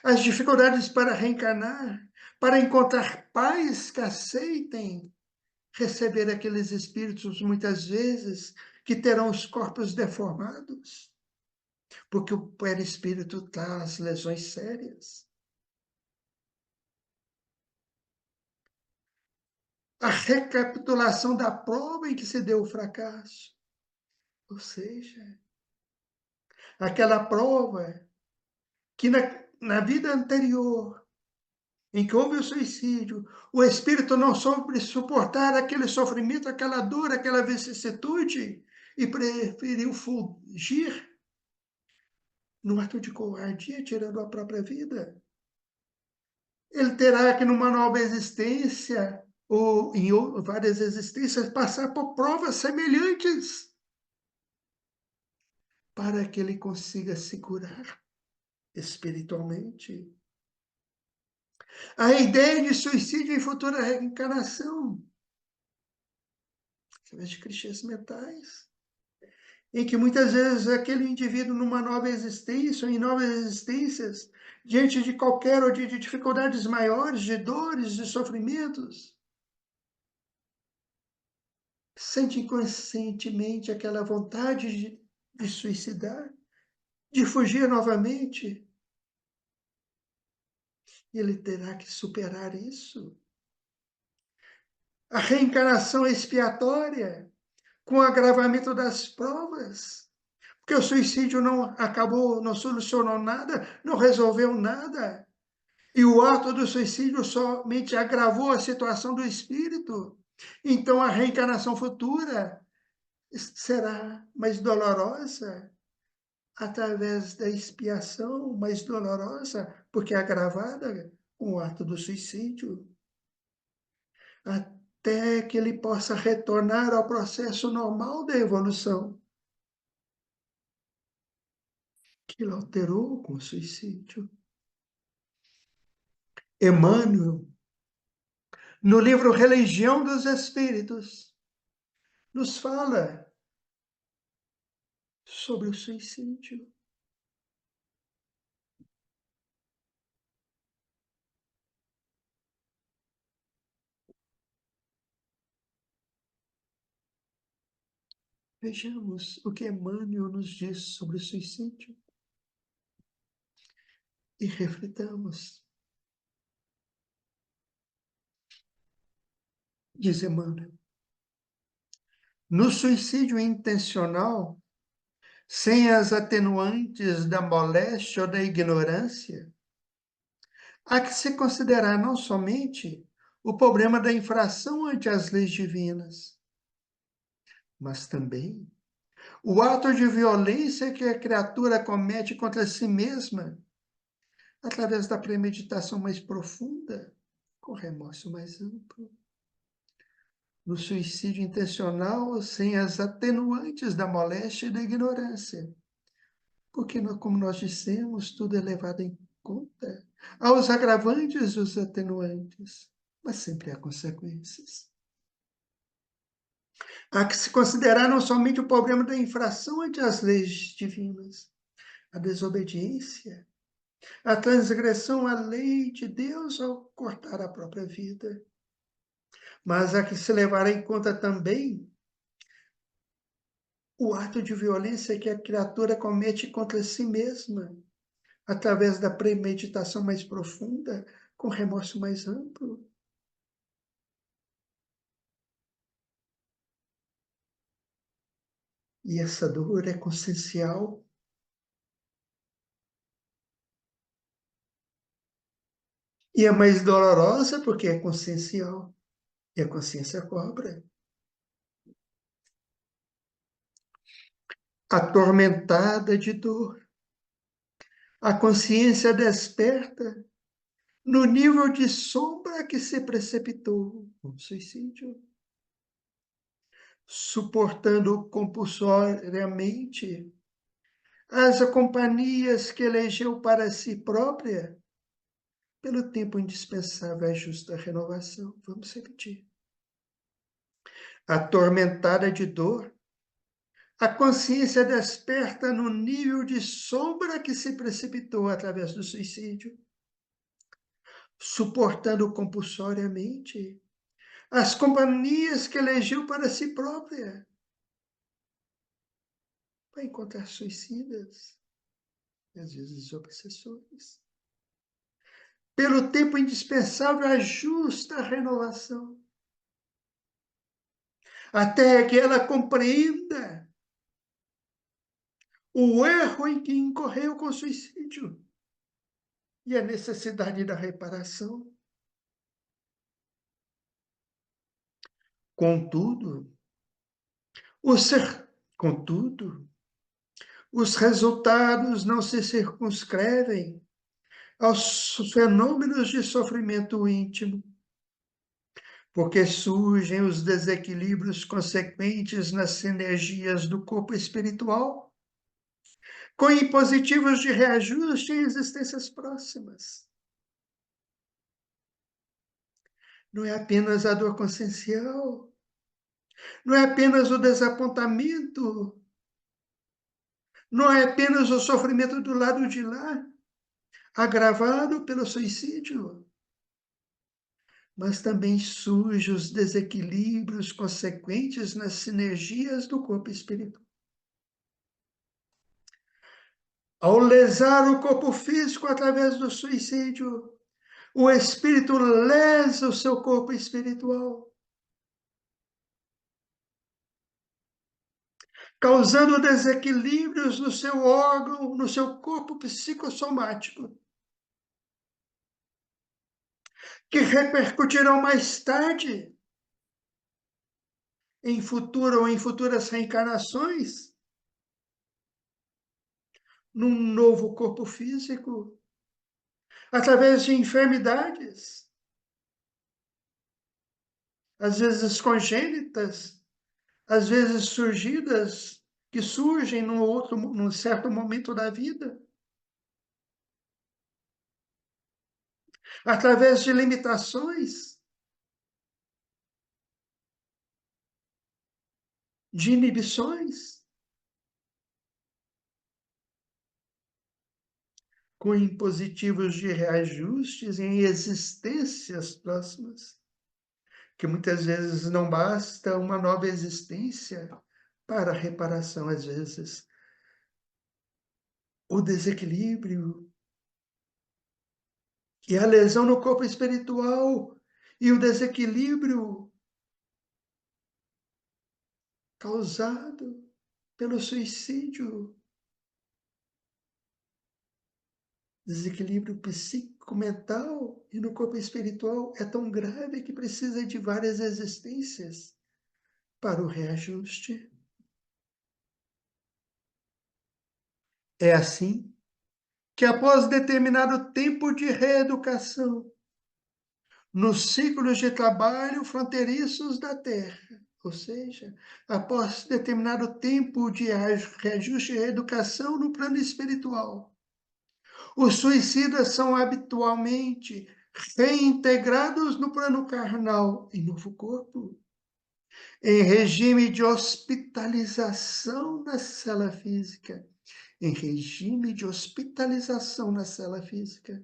as dificuldades para reencarnar, para encontrar pais que aceitem receber aqueles espíritos, muitas vezes, que terão os corpos deformados, porque o perispírito traz lesões sérias. A recapitulação da prova em que se deu o fracasso, ou seja, aquela prova que na vida anterior, em que houve o suicídio, o espírito não soube suportar aquele sofrimento, aquela dor, aquela vicissitude, e preferiu fugir num ato de covardia, tirando a própria vida. Ele terá que, numa nova existência, ou em várias existências, passar por provas semelhantes, para que ele consiga se curar espiritualmente. A ideia de suicídio em futura reencarnação, através de clichês mentais, em que muitas vezes aquele indivíduo, numa nova existência, ou em novas existências, diante de qualquer ou de dificuldades maiores, de dores, de sofrimentos, sente inconscientemente aquela vontade de suicidar, de fugir novamente. Ele terá que superar isso. A reencarnação expiatória, com o agravamento das provas, porque o suicídio não acabou, não solucionou nada, não resolveu nada. E o ato do suicídio somente agravou a situação do espírito. Então a reencarnação futura será mais dolorosa, através da expiação mais dolorosa, porque é agravada com o ato do suicídio, até que ele possa retornar ao processo normal da evolução. que ele alterou com o suicídio. Emmanuel, no livro Religião dos Espíritos, nos fala sobre o suicídio. Vejamos o que Emmanuel nos diz sobre o suicídio e reflitamos. Diz Emmanuel, no suicídio intencional, sem as atenuantes da moléstia ou da ignorância, há que se considerar não somente o problema da infração ante as leis divinas, mas também o ato de violência que a criatura comete contra si mesma, através da premeditação mais profunda, com remorso mais amplo. No suicídio intencional, sem as atenuantes da moléstia e da ignorância. Porque, como nós dissemos, tudo é levado em conta. Há os agravantes e os atenuantes, mas sempre há consequências. Há que se considerar não somente o problema da infração ante as leis divinas, a desobediência, a transgressão à lei de Deus ao cortar a própria vida, mas há que se levar em conta também o ato de violência que a criatura comete contra si mesma, através da premeditação mais profunda, com remorso mais amplo. E essa dor é consciencial. E é mais dolorosa porque é consciencial. E a consciência cobra. Atormentada de dor. A consciência desperta no nível de sombra que se precipitou no suicídio, suportando compulsoriamente as companhias que elegeu para si própria, pelo tempo indispensável à justa renovação. Vamos repetir. Atormentada de dor, a consciência desperta no nível de sombra que se precipitou através do suicídio, suportando compulsoriamente as companhias que elegeu para si própria, para encontrar suicidas, e às vezes obsessores, pelo tempo indispensável à justa renovação, até que ela compreenda o erro em que incorreu com o suicídio e a necessidade da reparação. Contudo, contudo, os resultados não se circunscrevem aos fenômenos de sofrimento íntimo, porque surgem os desequilíbrios consequentes nas sinergias do corpo espiritual, com impositivos de reajuste em existências próximas. Não é apenas a dor consciencial, não é apenas o desapontamento, não é apenas o sofrimento do lado de lá, agravado pelo suicídio, mas também surgem os desequilíbrios consequentes nas sinergias do corpo espiritual. Ao lesar o corpo físico através do suicídio, o espírito lesa o seu corpo espiritual, causando desequilíbrios no seu órgão, no seu corpo psicossomático, que repercutirão mais tarde, em futuro ou em futuras reencarnações, num novo corpo físico, através de enfermidades, às vezes congênitas, às vezes surgidas que surgem num certo momento da vida, através de limitações, de inibições, com impositivos de reajustes em existências próximas, que muitas vezes não basta uma nova existência para a reparação, às vezes. O desequilíbrio e a lesão no corpo espiritual e o desequilíbrio causado pelo suicídio, desequilíbrio psíquico, mental e no corpo espiritual é tão grave que precisa de várias existências para o reajuste. É assim que, após determinado tempo de reeducação, nos ciclos de trabalho fronteiriços da Terra, ou seja, após determinado tempo de reajuste e reeducação no plano espiritual, os suicidas são habitualmente reintegrados no plano carnal em novo corpo, em regime de hospitalização na cela física, em regime de hospitalização na cela física,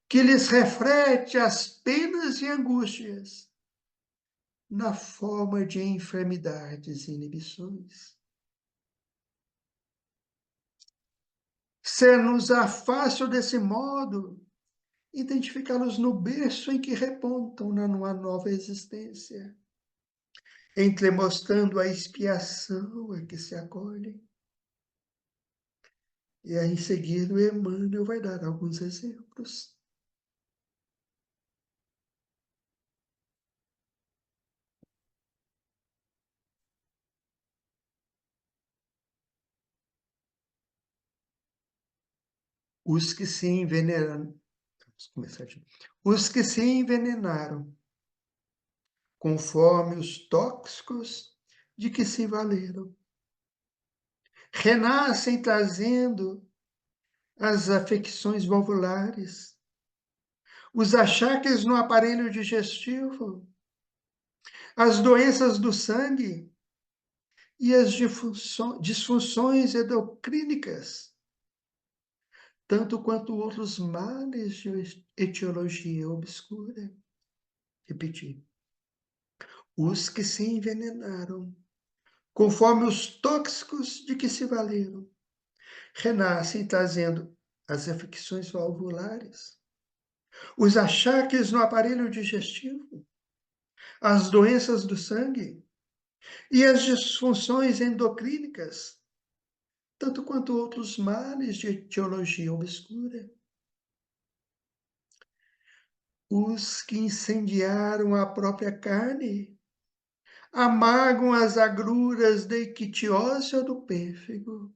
que lhes reflete as penas e angústias na forma de enfermidades e inibições. Ser-nos-á fácil, desse modo, identificá-los no berço em que repontam na numa nova existência, entremostrando a expiação a que se acolhem. E aí, em seguida, o Emmanuel vai dar alguns exemplos. Os que se envenenaram, vamos começar de novo. Os que se envenenaram, conforme os tóxicos de que se valeram, renascem trazendo as afecções valvulares, os achaques no aparelho digestivo, as doenças do sangue e as disfunções endocrínicas, tanto quanto outros males de etiologia obscura. Repetir. Os que se envenenaram, conforme os tóxicos de que se valeram, renascem trazendo as afecções valvulares, os achaques no aparelho digestivo, as doenças do sangue e as disfunções endocrínicas, tanto quanto outros males de etiologia obscura. Os que incendiaram a própria carne amargam as agruras da ictiose ou do pênfigo.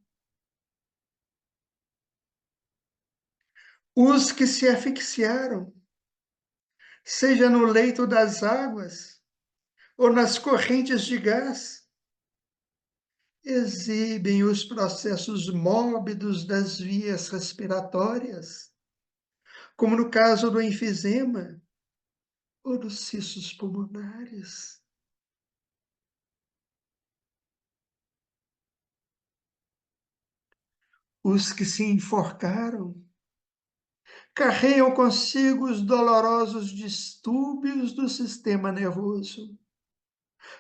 Os que se asfixiaram, seja no leito das águas ou nas correntes de gás, exibem os processos mórbidos das vias respiratórias, como no caso do enfisema ou dos cistos pulmonares. Os que se enforcaram carregam consigo os dolorosos distúrbios do sistema nervoso,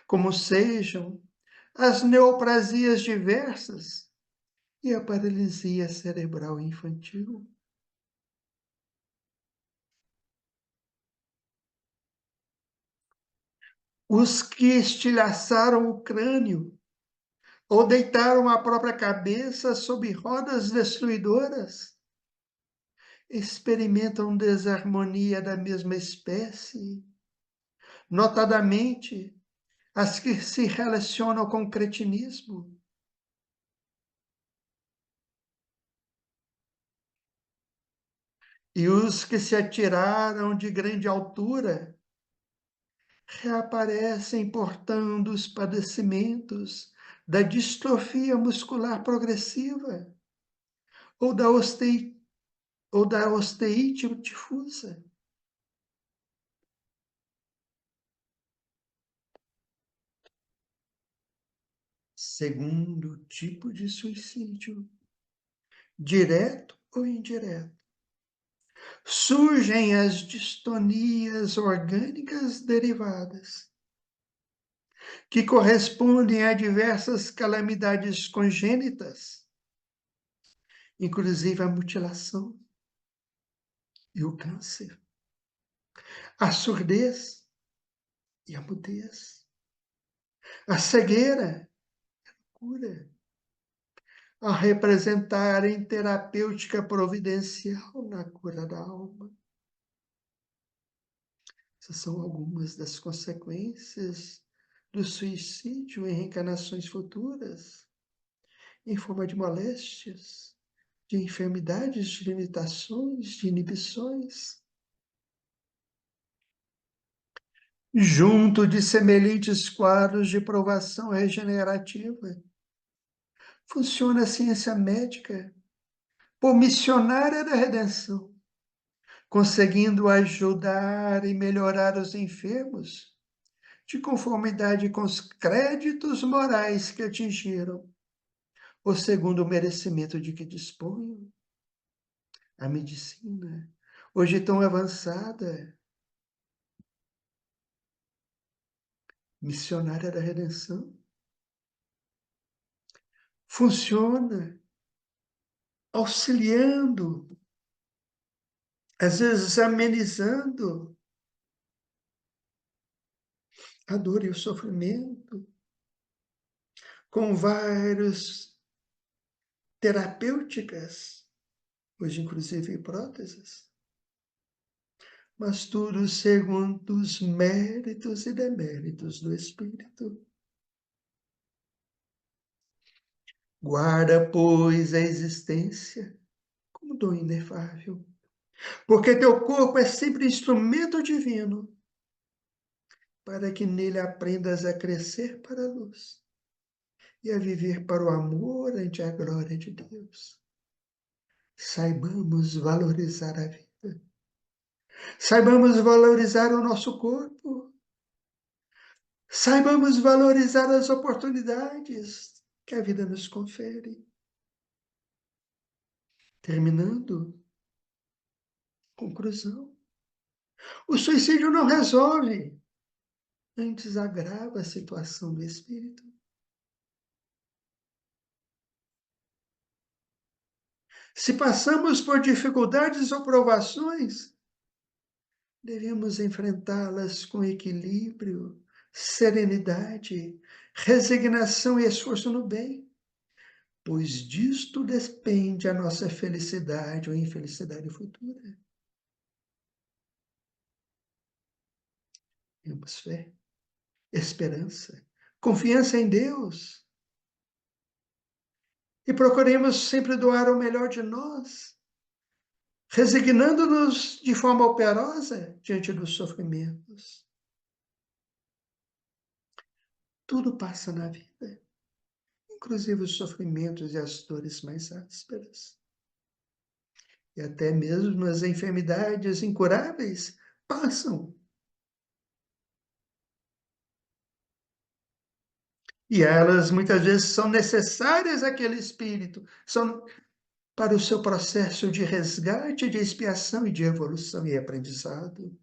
como sejam as neoplasias diversas e a paralisia cerebral infantil. Os que estilhaçaram o crânio ou deitaram a própria cabeça sob rodas destruidoras, experimentam desarmonia da mesma espécie, notadamente as que se relacionam com o cretinismo. E os que se atiraram de grande altura reaparecem portando os padecimentos da distrofia muscular progressiva ou da osteite difusa. Segundo tipo de suicídio, direto ou indireto, surgem as distonias orgânicas derivadas, que correspondem a diversas calamidades congênitas, inclusive a mutilação e o câncer, a surdez e a mudez, a cegueira, cura, a representarem terapêutica providencial na cura da alma. Essas são algumas das consequências do suicídio em reencarnações futuras, em forma de moléstias, de enfermidades, de limitações, de inibições. Junto de semelhantes quadros de provação regenerativa, funciona a ciência médica por missionária da redenção, conseguindo ajudar e melhorar os enfermos de conformidade com os créditos morais que atingiram, ou segundo o merecimento de que dispunham. A medicina, hoje tão avançada, missionária da redenção, funciona auxiliando, às vezes amenizando a dor e o sofrimento, com vários terapêuticas, hoje inclusive próteses, mas tudo segundo os méritos e deméritos do Espírito. Guarda, pois, a existência como dom inefável, porque teu corpo é sempre instrumento divino, para que nele aprendas a crescer para a luz e a viver para o amor ante a glória de Deus. Saibamos valorizar a vida. Saibamos valorizar o nosso corpo. Saibamos valorizar as oportunidades que a vida nos confere. Terminando, conclusão. O suicídio não resolve, antes agrava a situação do espírito. Se passamos por dificuldades ou provações, devemos enfrentá-las com equilíbrio, serenidade, resignação e esforço no bem, pois disto depende a nossa felicidade ou infelicidade futura. Temos fé, esperança, confiança em Deus e procuremos sempre doar o melhor de nós, resignando-nos de forma operosa diante dos sofrimentos. Tudo passa na vida, inclusive os sofrimentos e as dores mais ásperas. E até mesmo as enfermidades incuráveis passam. E elas muitas vezes são necessárias àquele espírito, são para o seu processo de resgate, de expiação e de evolução e aprendizado.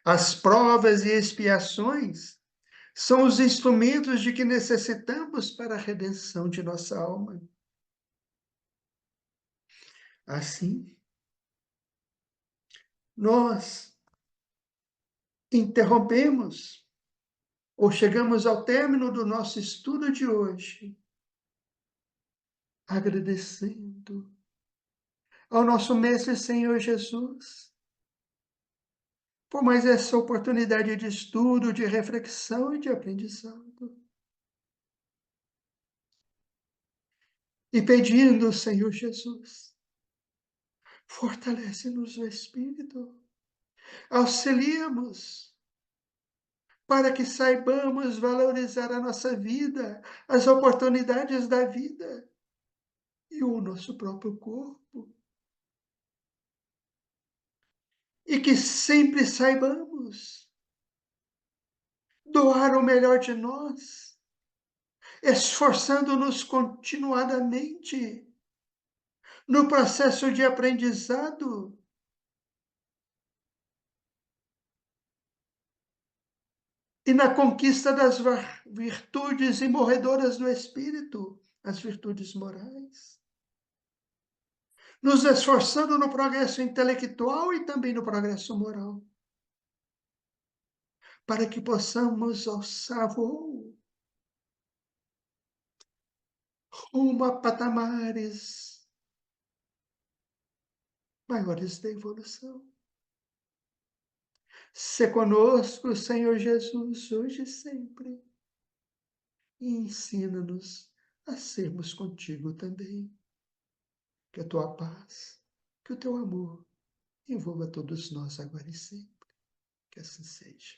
As provas e expiações são os instrumentos de que necessitamos para a redenção de nossa alma. Assim, nós interrompemos ou chegamos ao término do nosso estudo de hoje, agradecendo ao nosso Mestre Senhor Jesus por mais essa oportunidade de estudo, de reflexão e de aprendizado. E pedindo, Senhor Jesus, fortalece-nos o Espírito, auxilia-nos para que saibamos valorizar a nossa vida, as oportunidades da vida e o nosso próprio corpo. E que sempre saibamos doar o melhor de nós, esforçando-nos continuadamente no processo de aprendizado e na conquista das virtudes imorredoras do espírito, as virtudes morais, nos esforçando no progresso intelectual e também no progresso moral, para que possamos alçar voo rumo a patamares maiores da evolução. Se conosco, Senhor Jesus, hoje e sempre, e ensina-nos a sermos contigo também. Que a tua paz, que o teu amor envolva todos nós agora e sempre. Que assim seja.